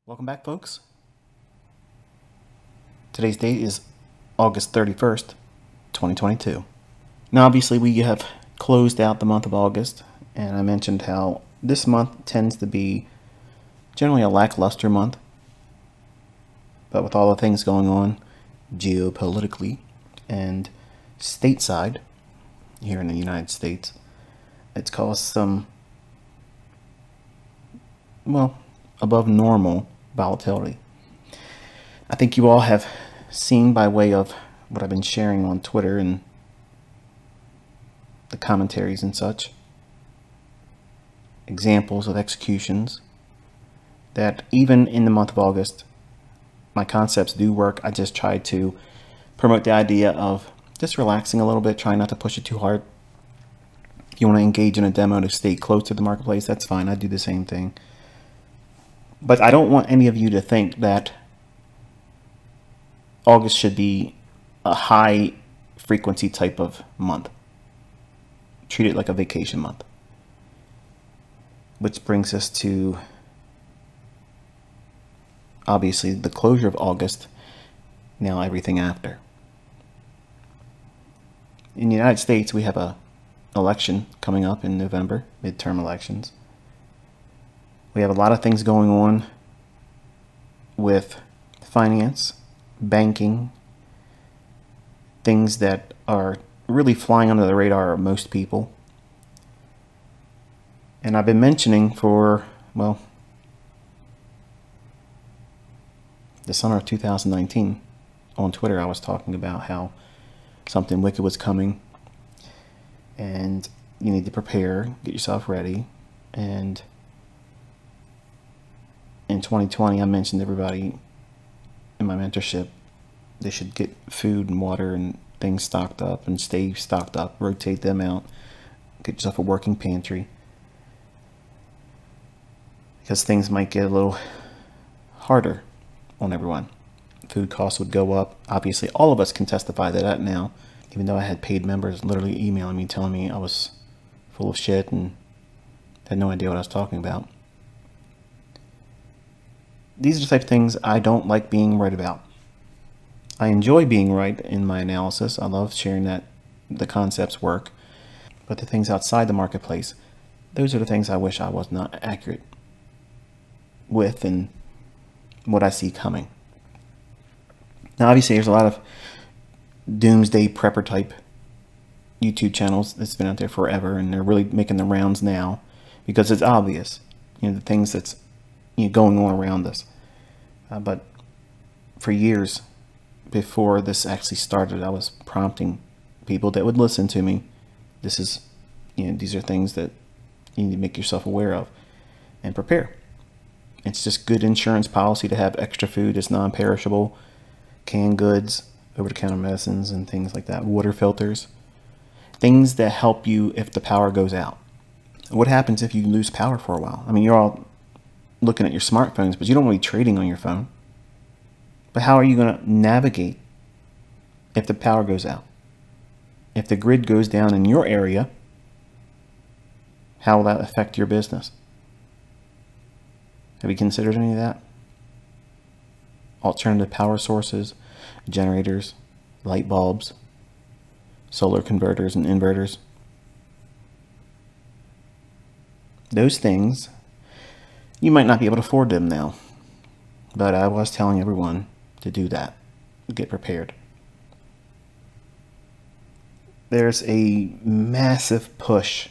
Welcome back, folks. Today's date is August 31st, 2022. Now, obviously, we have closed out the month of August, and I mentioned how this month tends to be generally a lackluster month. But with all the things going on geopolitically and stateside here in the United States, it's caused some, well, above normal volatility. I think you all have seen, by way of what I've been sharing on Twitter and the commentaries and such, examples of executions, that even in the month of August, my concepts do work. I just try to promote the idea of just relaxing a little bit, trying not to push it too hard. If you want to engage in a demo to stay close to the marketplace, that's fine. I do the same thing. But I don't want any of you to think that August should be a high frequency type of month. Treat it like a vacation month. Which brings us to, obviously, the closure of August, now everything after. In the United States, we have a election coming up in November, midterm elections. We have a lot of things going on with finance, banking, things that are really flying under the radar of most people. And I've been mentioning for, well, the summer of 2019 on Twitter, I was talking about how something wicked was coming and you need to prepare, get yourself ready. And in 2020, I mentioned to everybody in my mentorship, they should get food and water and things stocked up and stay stocked up, rotate them out, get yourself a working pantry, because things might get a little harder on everyone. Food costs would go up. Obviously, all of us can testify to that now, even though I had paid members literally emailing me, telling me I was full of shit and had no idea what I was talking about. These are the type of things I don't like being right about. I enjoy being right in my analysis. I love sharing that the concepts work. But the things outside the marketplace, those are the things I wish I was not accurate with and what I see coming. Now, obviously, there's a lot of doomsday prepper type YouTube channels that's been out there forever, and they're really making the rounds now because it's obvious, the things that's going on around us. But for years before this actually started, I was prompting people that would listen to me. This is, these are things that you need to make yourself aware of and prepare. It's just good insurance policy to have extra food that's non-perishable, canned goods, over-the-counter medicines and things like that, water filters, things that help you if the power goes out. What happens if you lose power for a while? I mean, you're all looking at your smartphones, but you don't want to be trading on your phone. But how are you going to navigate if the power goes out? If the grid goes down in your area, how will that affect your business? Have you considered any of that? Alternative power sources, generators, light bulbs, solar converters and inverters. Those things, you might not be able to afford them now, but I was telling everyone to do that, get prepared. There's a massive push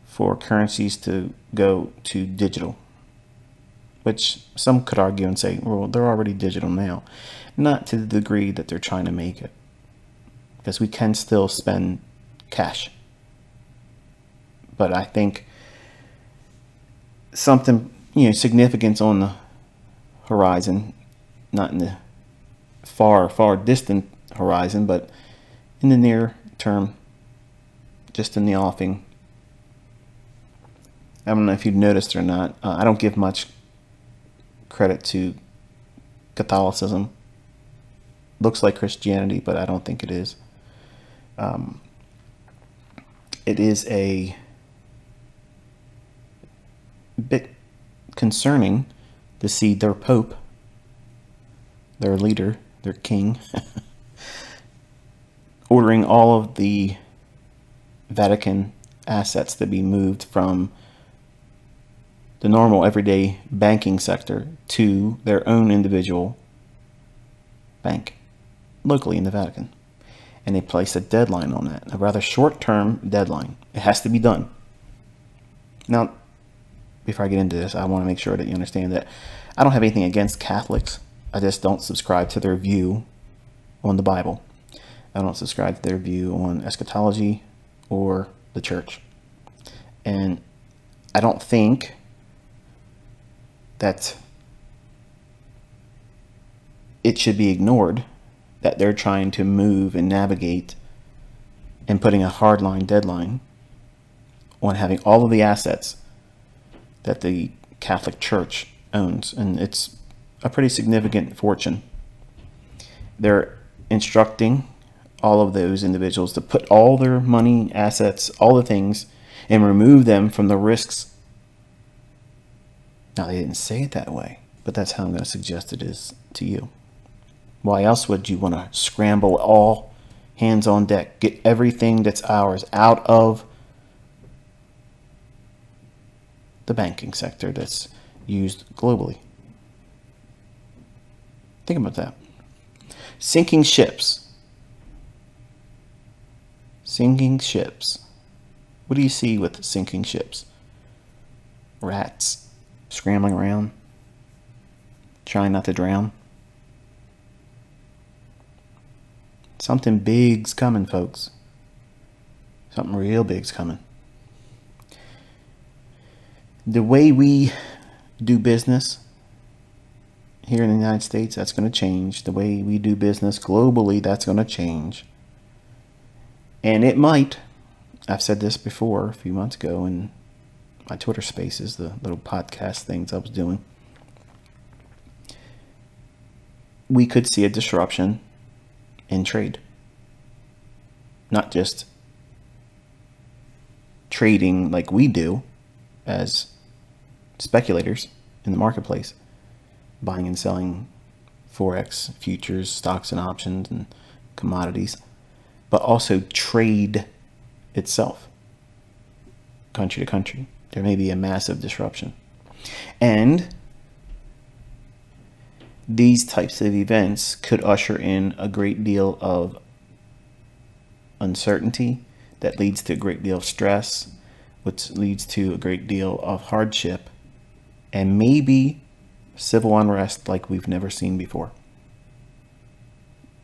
for currencies to go to digital, which some could argue and say, well, they're already digital now. Not to the degree that they're trying to make it, because we can still spend cash. But I think something, significant on the horizon, not in the far distant horizon, but in the near term, just in the offing. I don't know if you've noticed or not, I don't give much credit to Catholicism. Looks like Christianity, but I don't think it is. It is a bit concerning to see their Pope, their leader, their king, ordering all of the Vatican assets to be moved from the normal everyday banking sector to their own individual bank locally in the Vatican. And they placed a deadline on that, a rather short-term deadline. It has to be done. Now, before I get into this, I want to make sure that you understand that I don't have anything against Catholics. I just don't subscribe to their view on the Bible. I don't subscribe to their view on eschatology or the church. And I don't think that it should be ignored that they're trying to move and navigate and putting a hardline deadline on having all of the assets that the Catholic Church owns. And it's a pretty significant fortune. They're instructing all of those individuals to put all their money, assets, all the things, and remove them from the risks. Now, they didn't say it that way, but that's how I'm going to suggest it is to you. Why else would you want to scramble all hands on deck, get everything that's ours out of the banking sector that's used globally? Think about that. Sinking ships. Sinking ships. What do you see with sinking ships? Rats scrambling around, trying not to drown. Something big's coming, folks. Something real big's coming. The way we do business here in the United States, that's going to change. The way we do business globally, that's going to change. And it might, I've said this before a few months ago in my Twitter spaces, the little podcast things I was doing. We could see a disruption in trade. Not just trading like we do as speculators in the marketplace, buying and selling forex, futures, stocks and options and commodities, but also trade itself, country to country. There may be a massive disruption. And these types of events could usher in a great deal of uncertainty that leads to a great deal of stress, which leads to a great deal of hardship and maybe civil unrest like we've never seen before.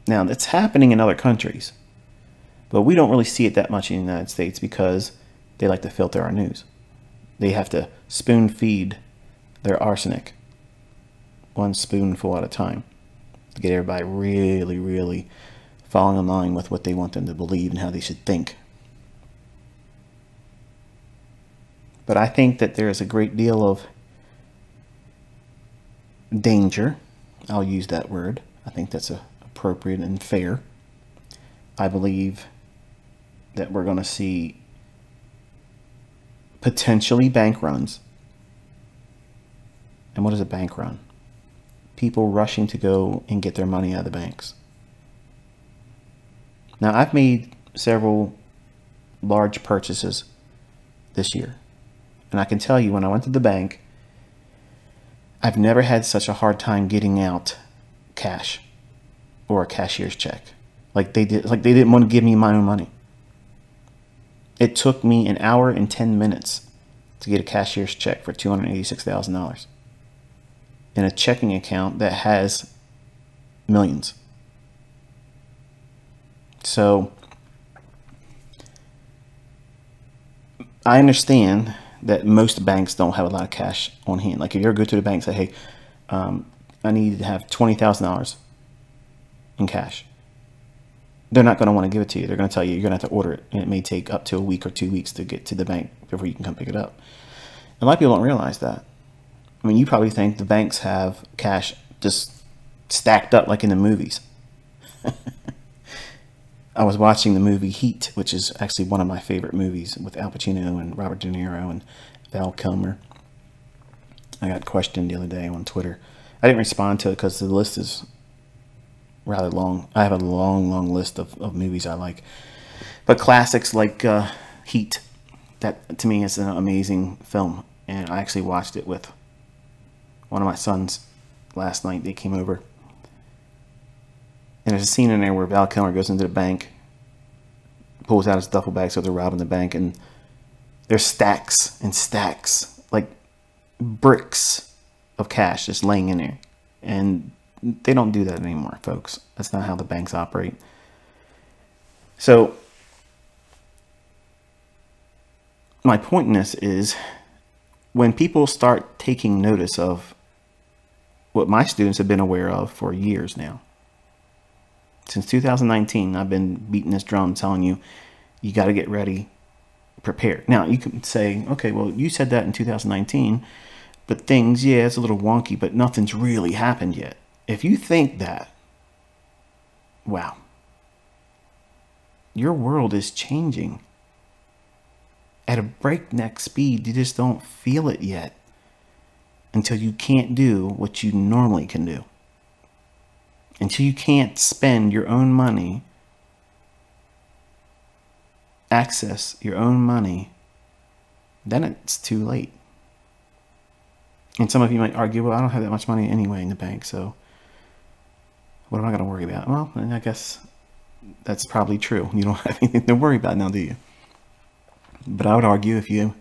Now, it's happening in other countries, but we don't really see it that much in the United States because they like to filter our news. They have to spoon feed their arsenic, one spoonful at a time, to get everybody really, really falling in line with what they want them to believe and how they should think. But I think that there is a great deal of danger. I'll use that word. I think that's appropriate and fair. I believe that we're going to see potentially bank runs. And what is a bank run? People rushing to go and get their money out of the banks. Now, I've made several large purchases this year. And I can tell you, when I went to the bank, I've never had such a hard time getting out cash or a cashier's check. Like they didn't want to give me my own money. It took me an hour and 10 minutes to get a cashier's check for $286,000 in a checking account that has millions. So I understand that most banks don't have a lot of cash on hand. Like if you ever go to the bank and say, hey, I need to have $20,000 in cash, they're not going to want to give it to you. They're going to tell you you're going to have to order it, and it may take up to a week or 2 weeks to get to the bank before you can come pick it up. And a lot of people don't realize that. I mean, you probably think the banks have cash just stacked up like in the movies. I was watching the movie Heat, which is actually one of my favorite movies with Al Pacino and Robert De Niro and Val Kilmer. I got questioned the other day on Twitter. I didn't respond to it because the list is rather long. I have a long list of movies I like. But classics like Heat, that to me is an amazing film. And I actually watched it with one of my sons last night. They came over. And there's a scene in there where Val Kilmer goes into the bank, pulls out his duffel bag, so they're robbing the bank, and there's stacks and stacks, like bricks of cash just laying in there. And they don't do that anymore, folks. That's not how the banks operate. So my point in this is, when people start taking notice of what my students have been aware of for years now, since 2019, I've been beating this drum telling you, you got to get ready, prepare. Now, you can say, okay, well, you said that in 2019, but things, yeah, it's a little wonky, but nothing's really happened yet. If you think that, wow, your world is changing at a breakneck speed. You just don't feel it yet until you can't do what you normally can do. Until you can't spend your own money, access your own money, then it's too late. And some of you might argue, well, I don't have that much money anyway in the bank, so what am I going to worry about? Well, I guess that's probably true. You don't have anything to worry about now, do you? But I would argue, if you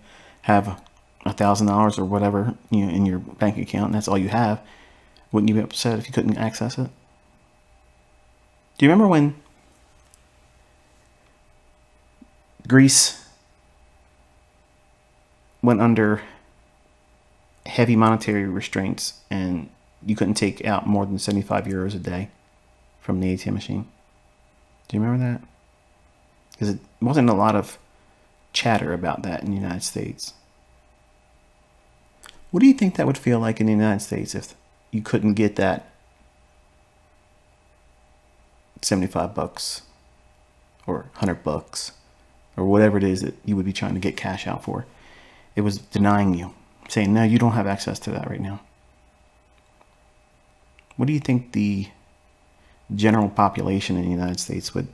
have $1,000 or whatever, you know, in your bank account, and that's all you have, wouldn't you be upset if you couldn't access it? Do you remember when Greece went under heavy monetary restraints and you couldn't take out more than 75 euros a day from the ATM machine? Do you remember that? Because it wasn't a lot of chatter about that in the United States. What do you think that would feel like in the United States if you couldn't get that $75 or $100 or whatever it is that you would be trying to get cash out for? It was denying you, saying, no, you don't have access to that right now. What do you think the general population in the United States would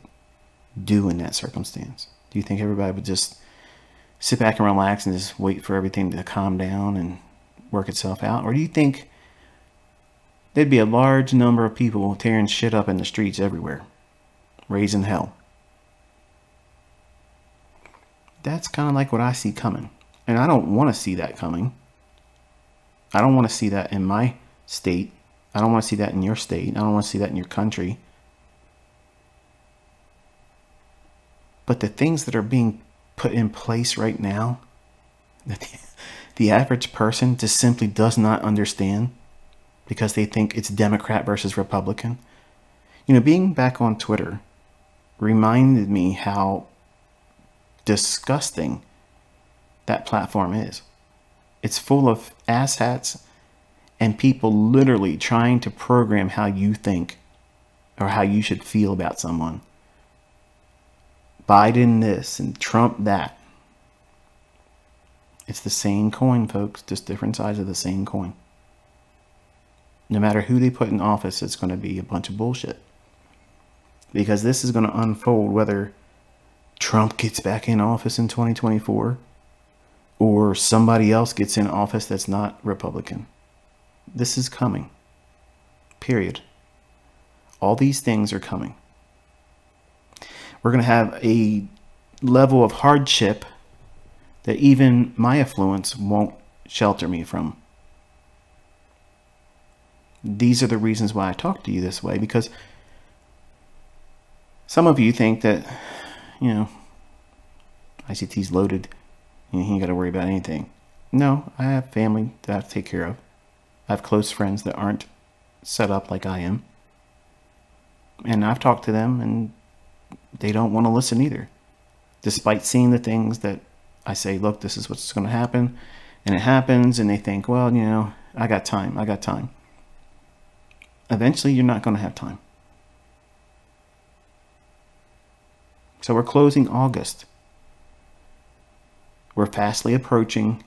do in that circumstance? Do you think everybody would just sit back and relax and just wait for everything to calm down and work itself out? Or do you think there'd be a large number of people tearing shit up in the streets everywhere, raising hell? That's kind of like what I see coming. And I don't want to see that coming. I don't want to see that in my state. I don't want to see that in your state. I don't want to see that in your country. But the things that are being put in place right now, that the average person just simply does not understand, because they think it's Democrat versus Republican. You know, being back on Twitter reminded me how disgusting that platform is. It's full of asshats and people literally trying to program how you think or how you should feel about someone. Biden this and Trump that. It's the same coin, folks, just different sides of the same coin. No matter who they put in office, it's going to be a bunch of bullshit. Because this is going to unfold whether Trump gets back in office in 2024 or somebody else gets in office that's not Republican. This is coming. Period. All these things are coming. We're going to have a level of hardship that even my affluence won't shelter me from. These are the reasons why I talk to you this way, because some of you think that, you know, ICT's loaded, you ain't got to worry about anything. No, I have family that I have to take care of. I have close friends that aren't set up like I am. And I've talked to them and they don't want to listen either. Despite seeing the things that I say, look, this is what's going to happen. And it happens and they think, well, you know, I got time. Eventually, you're not going to have time. So we're closing August. We're fastly approaching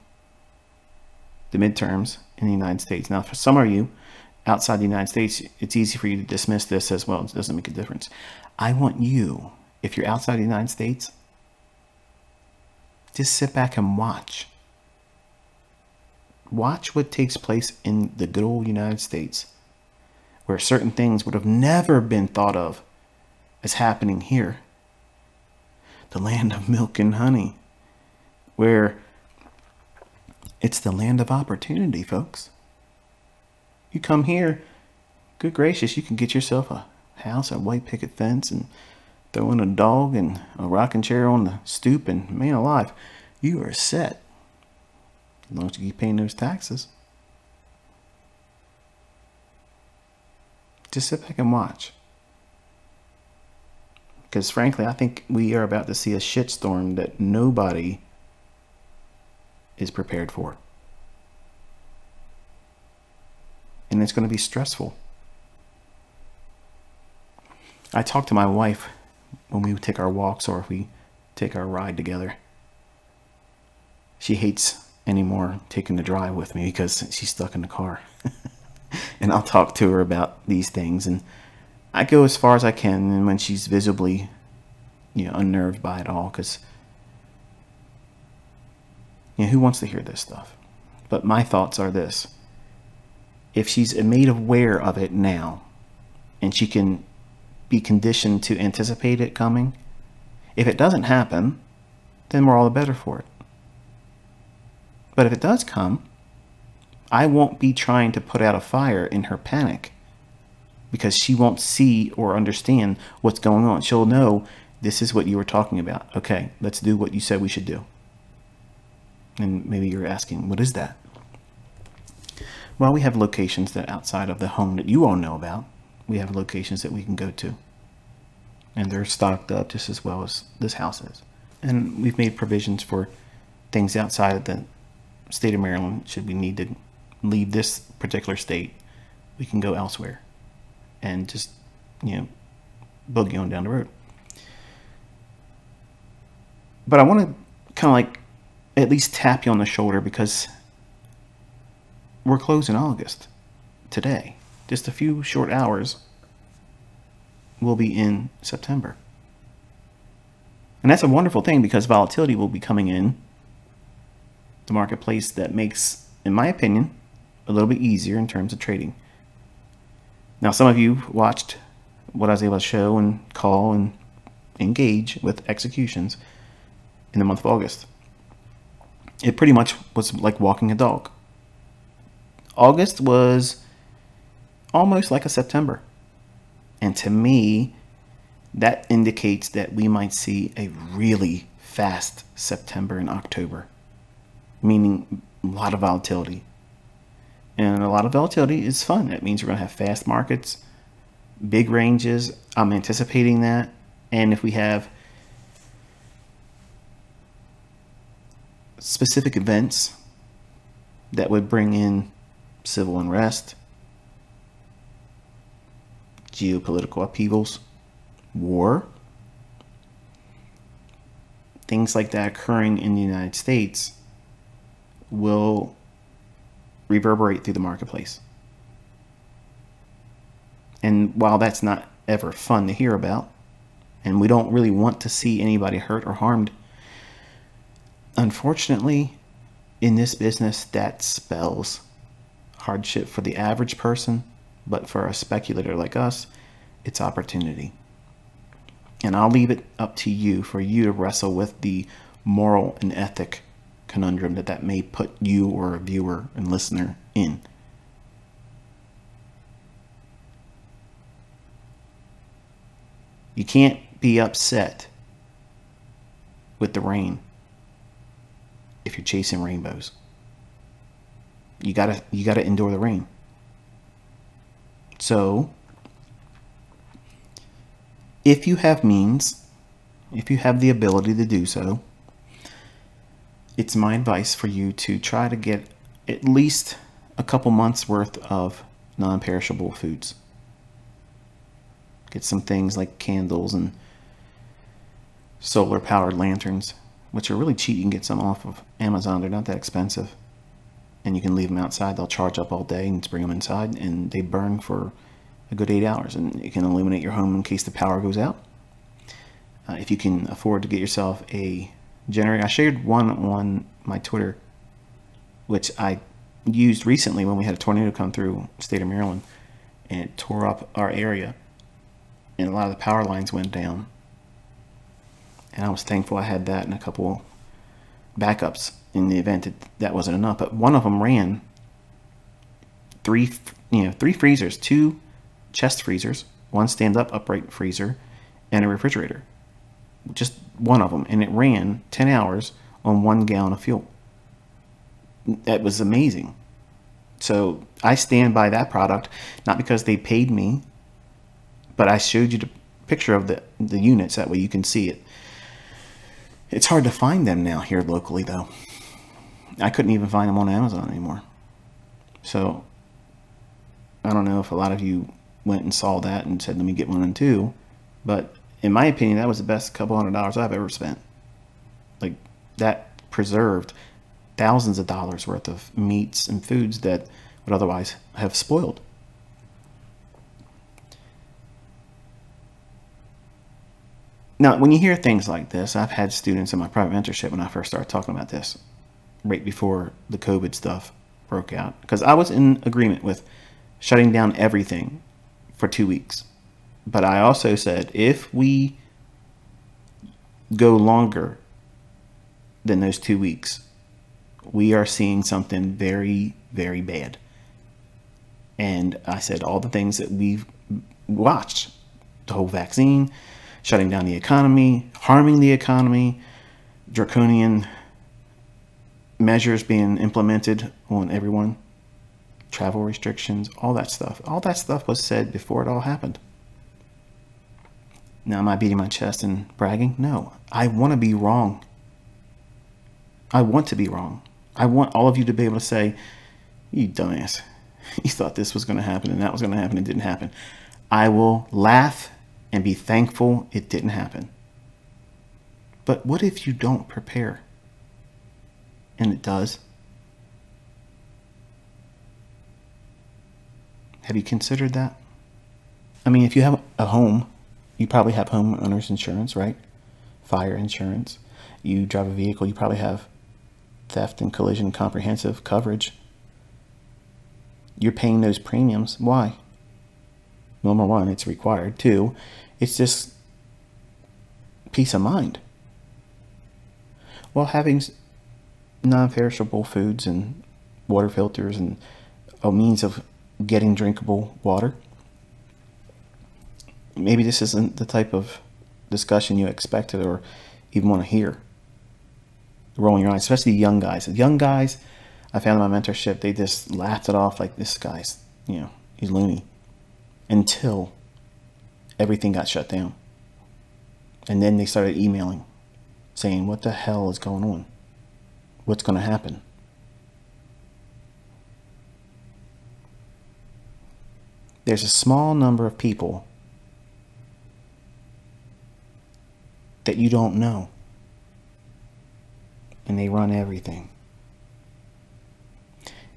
the midterms. in the United States. Now, for some of you outside the United States, it's easy for you to dismiss this as, well, it doesn't make a difference. I want you, if you're outside the United States, just sit back and watch. Watch what takes place in the good old United States, where certain things would have never been thought of as happening here. The land of milk and honey, where it's the land of opportunity, folks. You come here, good gracious, you can get yourself a house, a white picket fence, and throw in a dog and a rocking chair on the stoop, and man alive, you are set. As long as you keep paying those taxes. Just sit back and watch. Because frankly, I think we are about to see a shitstorm that nobody is prepared for. And it's going to be stressful. I talk to my wife when we take our walks or if we take our ride together. She hates anymore taking the drive with me because she's stuck in the car. And I'll talk to her about these things, and I go as far as I can, and when she's visibly, unnerved by it all, because who wants to hear this stuff? But my thoughts are this: if she's made aware of it now, and she can be conditioned to anticipate it coming, if it doesn't happen, then we're all the better for it. But if it does come, I won't be trying to put out a fire in her panic, because she won't see or understand what's going on. She'll know, this is what you were talking about. Okay, let's do what you said we should do. And maybe you're asking, what is that? Well, we have locations that outside of the home that you all know about, we have locations that we can go to. And they're stocked up just as well as this house is. And we've made provisions for things outside of the state of Maryland. Should we need to leave this particular state, we can go elsewhere and just, boogie on down the road. But I want to kind of like at least tap you on the shoulder, because we're closing August today. Just a few short hours, we'll be in September. And that's a wonderful thing, because volatility will be coming in the marketplace that makes, in my opinion, a little bit easier in terms of trading. Now, some of you watched what I was able to show and call and engage with executions in the month of August. It pretty much was like walking a dog. August was almost like a September. And to me, that indicates that we might see a really fast September and October, meaning a lot of volatility. And a lot of volatility is fun. That means we're going to have fast markets, big ranges. I'm anticipating that. And if we have specific events that would bring in civil unrest, geopolitical upheavals, war, things like that occurring in the United States will reverberate through the marketplace. And while that's not ever fun to hear about, and we don't really want to see anybody hurt or harmed, unfortunately, in this business, that spells hardship for the average person, but for a speculator like us, it's opportunity. And I'll leave it up to you for you to wrestle with the moral and ethic conundrum that may put you or a viewer and listener in. You can't be upset with the rain if you're chasing rainbows. You gotta endure the rain. So if you have means, if you have the ability to do so, it's my advice for you to try to get at least a couple months worth of non-perishable foods. Get some things like candles and solar powered lanterns, which are really cheap. You can get some off of Amazon. They're not that expensive. and you can leave them outside. They'll charge up all day and bring them inside, and they burn for a good 8 hours, and it can illuminate your home in case the power goes out. If you can afford to get yourself a generator, I shared one on my Twitter, which I used recently when we had a tornado come through the state of Maryland, and it tore up our area, and a lot of the power lines went down. And I was thankful I had that and a couple backups in the event that wasn't enough. But one of them ran three freezers, 2 chest freezers, 1 stand-up upright freezer, and a refrigerator. Just one of them, and it ran 10 hours on 1 gallon of fuel. That was amazing. So I stand by that product, not because they paid me, but I showed you the picture of the units. That way you can see it. It's hard to find them now here locally, though. I couldn't even find them on Amazon anymore. So I don't know if a lot of you went and saw that and said, let me get one and two. But in my opinion, that was the best couple $100s I've ever spent. Like, that preserved thousands of dollars worth of meats and foods that would otherwise have spoiled. Now, when you hear things like this, I've had students in my private mentorship when I first started talking about this, right before the COVID stuff broke out, because I was in agreement with shutting down everything for 2 weeks. But I also said, if we go longer than those 2 weeks, we are seeing something very, very bad. And I said all the things that we've watched, the whole vaccine, shutting down the economy, harming the economy, draconian measures being implemented on everyone, travel restrictions, all that stuff. All that stuff was said before it all happened. Now, am I beating my chest and bragging? No. I want to be wrong. I want to be wrong. I want all of you to be able to say, you dumbass, you thought this was going to happen and that was going to happen and it didn't happen. I will laugh and be thankful it didn't happen. But what if you don't prepare? And it does. Have you considered that? I mean, if you have a home, you probably have homeowner's insurance, right? Fire insurance. You drive a vehicle, you probably have theft and collision comprehensive coverage. You're paying those premiums. Why? Number one, it's required. Two, it's just peace of mind. Well, having non-perishable foods and water filters and a means of getting drinkable water. Maybe this isn't the type of discussion you expected or even want to hear. Rolling your eyes, especially young guys. Young guys, I found in my mentorship, they just laughed it off like, this guy's, he's loony. Until everything got shut down. And then they started emailing, saying, what the hell is going on? What's going to happen? There's a small number of people that you don't know, and they run everything.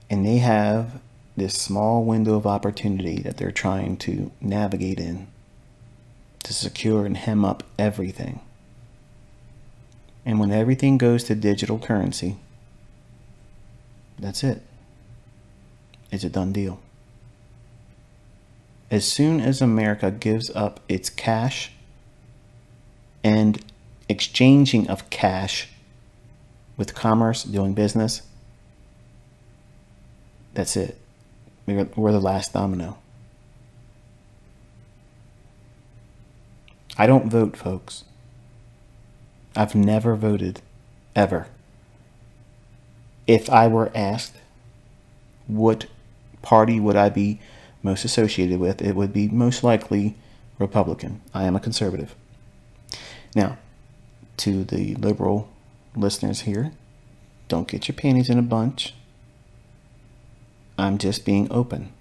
And they have this small window of opportunity that they're trying to navigate in to secure and hem up everything. And when everything goes to digital currency, that's it. It's a done deal. As soon as America gives up its cash and exchanging of cash with commerce, doing business, that's it. We're the last domino. I don't vote, folks. I've never voted, ever. If I were asked what party would I be most associated with, it would be most likely Republican. I am a conservative. Now, to the liberal listeners here, don't get your panties in a bunch. I'm just being open.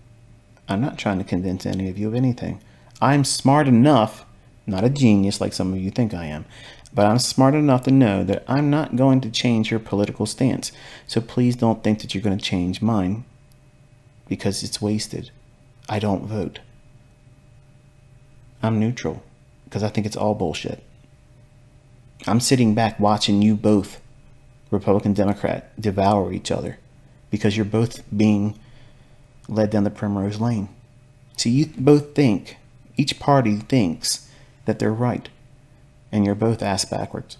I'm not trying to convince any of you of anything. I'm smart enough Not a genius like some of you think I am. But I'm smart enough to know that I'm not going to change your political stance. So please don't think that you're going to change mine, because it's wasted. I don't vote. I'm neutral because I think it's all bullshit. I'm sitting back watching you both, Republican, Democrat, devour each other because you're both being led down the primrose lane. See, you both think, each party thinks that they're right, and you're both ass backwards.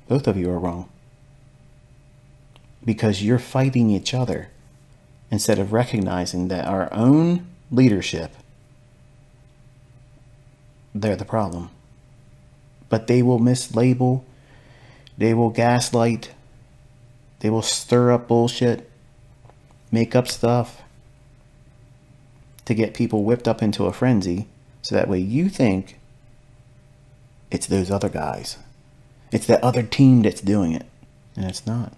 Both of you are wrong because you're fighting each other instead of recognizing that our own leadership, they're the problem. But they will mislabel, they will gaslight, they will stir up bullshit, make up stuff to get people whipped up into a frenzy, so that way you think it's those other guys, it's that other team that's doing it, and it's not.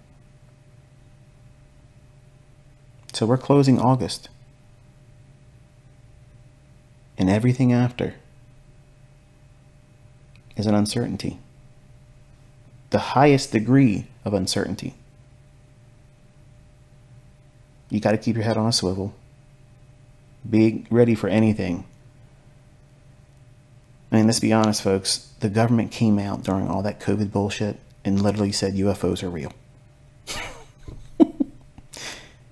So we're closing August, and everything after is an uncertainty, the highest degree of uncertainty. You got to keep your head on a swivel, be ready for anything. I mean, let's be honest, folks, the government came out during all that COVID bullshit and literally said UFOs are real.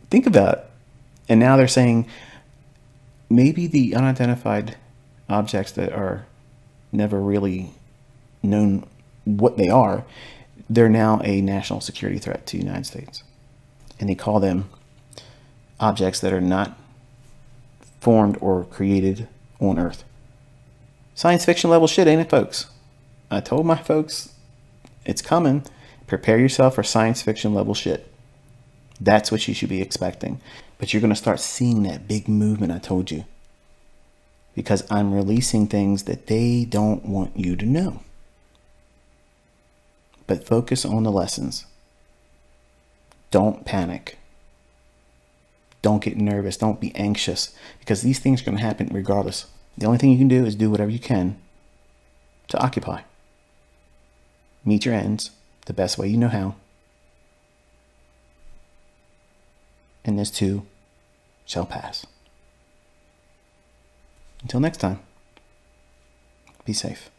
Think about it. And now they're saying maybe the unidentified objects that are never really known what they are, they're now a national security threat to the United States. And they call them objects that are not formed or created on Earth. Science fiction level shit, ain't it, folks? I told my folks, it's coming. Prepare yourself for science fiction level shit. That's what you should be expecting. But you're going to start seeing that big movement I told you, because I'm releasing things that they don't want you to know. But focus on the lessons. Don't panic. Don't get nervous. Don't be anxious, because these things are going to happen regardless. The only thing you can do is do whatever you can to occupy. Meet your ends the best way you know how. And this too shall pass. Until next time, be safe.